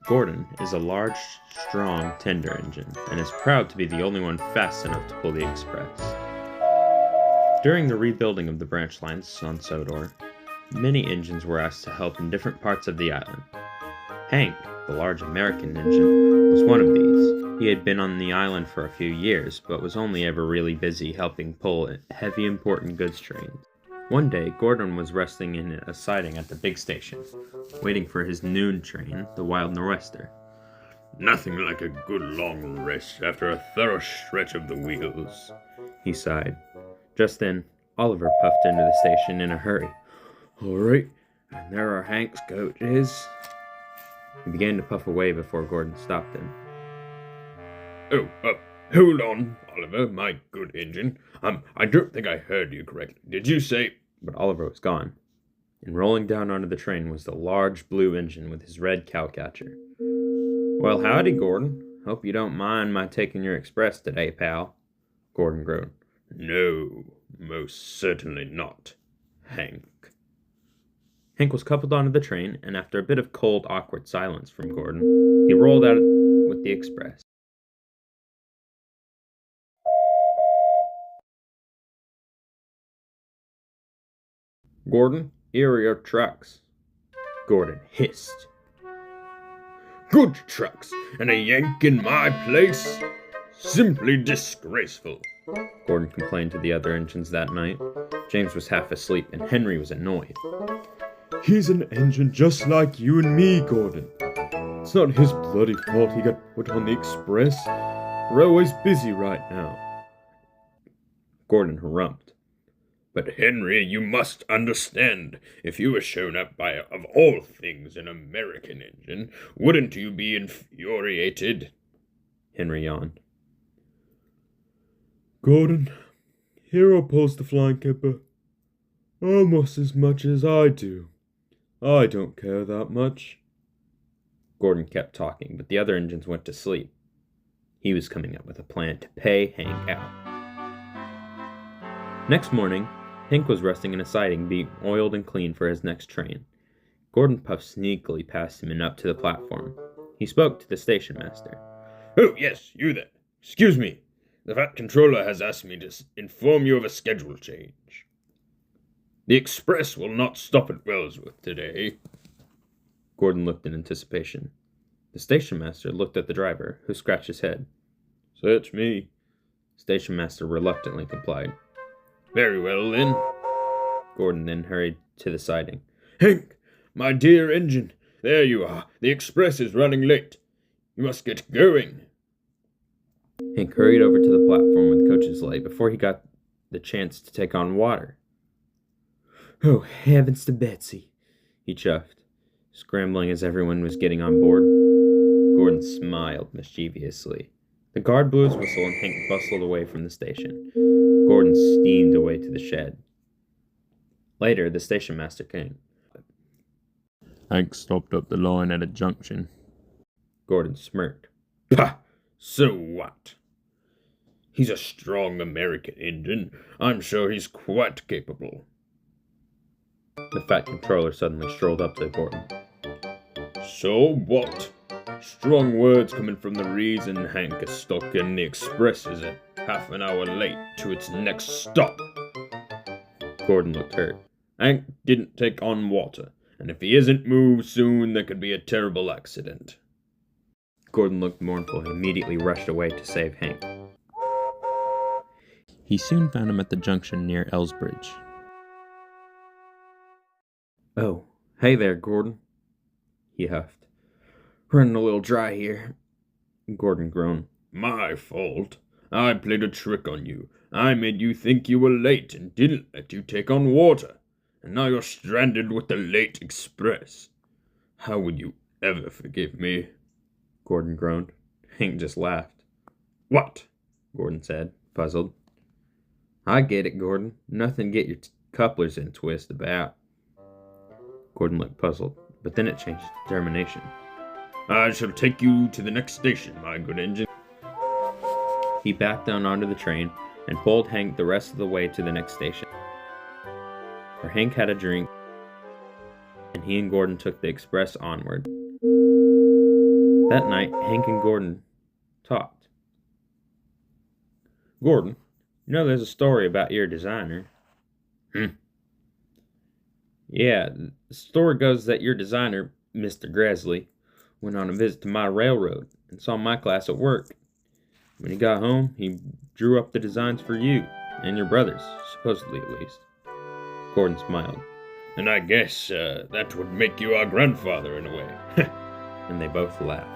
Gordon is a large, strong, tender engine, and is proud to be the only one fast enough to pull the express. During the rebuilding of the branch lines on Sodor, many engines were asked to help in different parts of the island. Hank, the large American engine, was one of these. He had been on the island for a few years, but was only ever really busy helping pull heavy important goods trains. One day, Gordon was resting in a siding at the big station, waiting for his noon train, the Wild Nor'wester. "Nothing like a good long rest after a thorough stretch of the wheels," he sighed. Just then, Oliver puffed into the station in a hurry. "All right, and there are Hank's coaches." He began to puff away before Gordon stopped him. "Oh, hold on, Oliver, my good engine. I don't think I heard you correctly. Did you say—" But Oliver was gone, and rolling down onto the train was the large blue engine with his red cowcatcher. "Well, howdy, Gordon. Hope you don't mind my taking your express today, pal," Gordon groaned. "No, most certainly not, Hank." Hank was coupled onto the train, and after a bit of cold, awkward silence from Gordon, he rolled out with the express. "Gordon, here are your trucks," Gordon hissed. "Good trucks, and a Yank in my place? Simply disgraceful," Gordon complained to the other engines that night. James was half asleep, and Henry was annoyed. "He's an engine just like you and me, Gordon. It's not his bloody fault he got put on the express. We're always busy right now." Gordon harumphed. "But Henry, you must understand, if you were shown up by, of all things, an American engine, wouldn't you be infuriated?" Henry yawned. "Gordon, Hero pulls the flying kipper almost as much as I do. I don't care that much." Gordon kept talking, but the other engines went to sleep. He was coming up with a plan to pay Hank out. Next morning, Hank was resting in a siding being oiled and cleaned for his next train. Gordon puffed sneakily past him and up to the platform. He spoke to the station master. "Oh, yes, you there. Excuse me. The Fat Controller has asked me to inform you of a schedule change. The express will not stop at Wellsworth today." Gordon looked in anticipation. The station master looked at the driver, who scratched his head. "Search me." Station master reluctantly complied. "Very well, then." Gordon then hurried to the siding. "Hank, my dear engine, there you are. The express is running late. You must get going." Hank hurried over to the platform where the coaches lay before he got the chance to take on water. "Oh, heavens to Betsy," he chuffed, scrambling as everyone was getting on board. Gordon smiled mischievously. The guard blew his whistle and Hank bustled away from the station. Gordon steamed away to the shed. Later, the station master came. "Hank stopped up the line at a junction." Gordon smirked. "Pah! So what? He's a strong American engine. I'm sure he's quite capable." The Fat Controller suddenly strolled up to Gordon. "So what? Strong words coming from the reason Hank is stuck in the express is a half an hour late to its next stop." Gordon looked hurt. "Hank didn't take on water, and if he isn't moved soon, there could be a terrible accident." Gordon looked mournful and immediately rushed away to save Hank. He soon found him at the junction near Elsbridge. "Oh, hey there, Gordon," he huffed. "Running a little dry here." Gordon groaned. "My fault. I played a trick on you. I made you think you were late and didn't let you take on water. And now you're stranded with the late express. How would you ever forgive me?" Gordon groaned. Hank just laughed. "What?" Gordon said, puzzled. "I get it, Gordon. Nothing to get your couplers in a twist about." Gordon looked puzzled, but then it changed to determination. "I shall take you to the next station, my good engine." He backed down onto the train and pulled Hank the rest of the way to the next station, where Hank had a drink, and he and Gordon took the express onward. That night, Hank and Gordon talked. Gordon, you know there's a story about your designer. Yeah, the story goes that your designer, Mr. Gresley, went on a visit to my railroad and saw my class at work. When he got home, he drew up the designs for you and your brothers, supposedly at least. Gordon smiled. And I guess that would make you our grandfather in a way. And they both laughed.